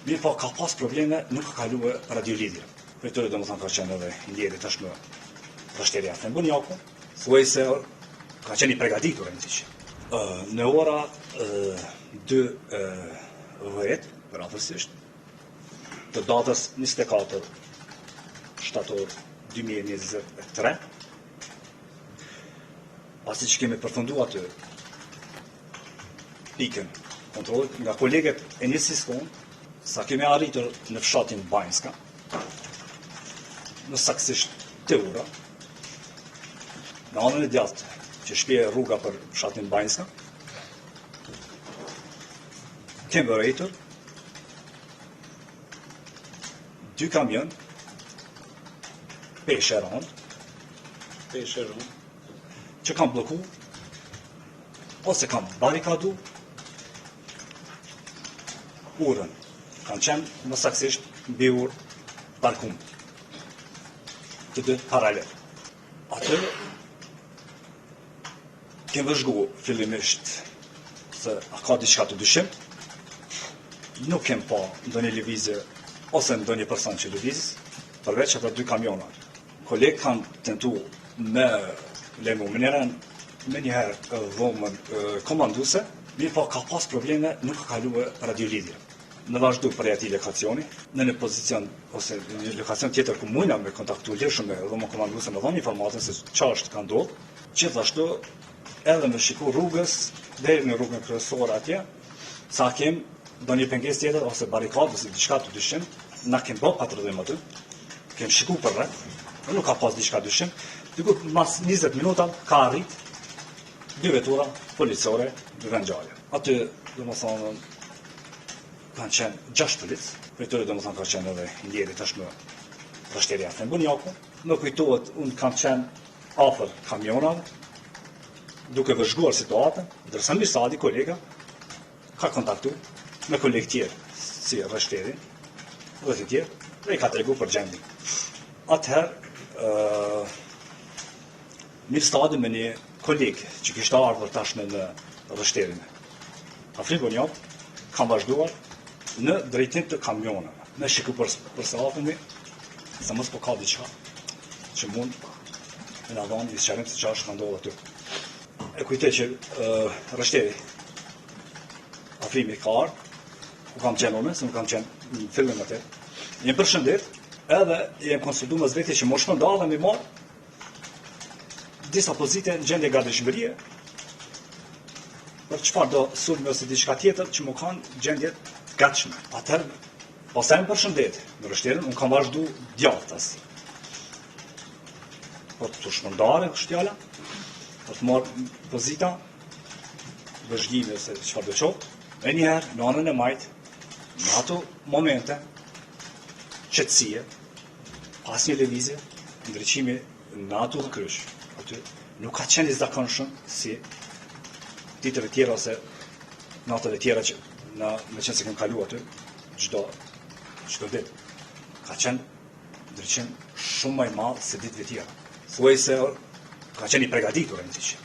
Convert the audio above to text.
Mirë po ka pas probleme, nuk ka kaluar radiolidhje. Për tërë do më thonë ka qenë edhe ndjeri tashmë vështirëja. Thembun Jaku, thuaj se ka qenë i përgatitur e në tiqë. Në ora 2:10, përafërsisht, të datës 24 shtator 2023, pasi që kemi përfundu atë pikën kontrollit nga kolegët e njësisë tonë, sa kemi arritur në fshatin Banjska, në saksisht të ura, në anën e djathtë që shpje rruga për fshatin Banjska, kemi vërejtur 2 kamion peshe rënd, që kam bloku, ose kam barikadu urën. Kanë qenë më saksisht mbi urë parkum të dy paralel. Atë kemë vëzhgu fillimisht se a ka diçka të dyshim, nuk kem pa ndonjë lëvizje ose ndonjë person që lëviz, përveç ata 2 kamiona. Kolegë kanë tentu me lemu mënyrën me njëherë dhomën komanduse, mirë po ka pas probleme, nuk ka kaluar radiolidhje. Në vazhdu për ati lokacioni, në një pozicion ose një lokacion tjetër ku mujna me kontaktu lirshëm me dhomën komanduse me dhënë informatën se ç'është ka ndodhur, gjithashtu edhe me shiku rrugës deri në rrugën kryesore atje, sa kem ndonjë pengesë tjetër ose barikadë ose diçka të dyshim, na kem bërë patrullim aty, kem shiku për rreth, nuk ka pas diçka dyshim, diku mas 20 minuta ka arrit 2 vetura policore vëngjarje. Aty domethënë kanë qenë 6 polic, për tërë domethënë ka qenë edhe ndjeri tashmë vështirëja. Thembun Jaku, më kujtohet unë kam qenë afër kamionave, duke vëzhguar situatën, ndërsa Mirsadi, kolega, ka kontaktu me kolegë tjerë, si Rështeri dhe të tjerë, dhe i ka tregu për gjendin. Atëherë, Mirsadi me një kolegë që kishte ardhur tashme në Rështerin. Afrikun Jaku, kam vazhduar në drejtim të kamionave. Me shiku për se afërmi, se mos po ka diçka që mund në na dhanë i sqarim se çfarë ka ndodhur aty. E kujtoj që Rështeri afrimi ka ardhur, ku kam qenë unë, se nuk kam qenë në fillim atë. Një përshëndet, edhe jem konsultu më zveti që moshmë ndalë me marë disa pozite në gjendje gatishmërie, për çfarë do sulme ose diçka tjetër që më kanë gjendje gatshme. Atëherë, pastaj më përshëndet në Rështerin, unë kam vazhdu djathtas. Për të shpërndare, kështë fjala, për të marrë pozita, vëzhgjime ose çfarë do qoftë, e njëherë në anën e majtë, në ato momente, qetësie, pas një lëvizje, ndryqimi në ato dhe krysh. Aty nuk ka qenë i zakonshëm si ditëve tjera ose natëve tjera që me qenë se kem kalu aty çdo ditë. Ka qenë ndryqim shumë më i madh se ditëve tjera. Thuaj se ka qenë i përgatitur e në tiqë.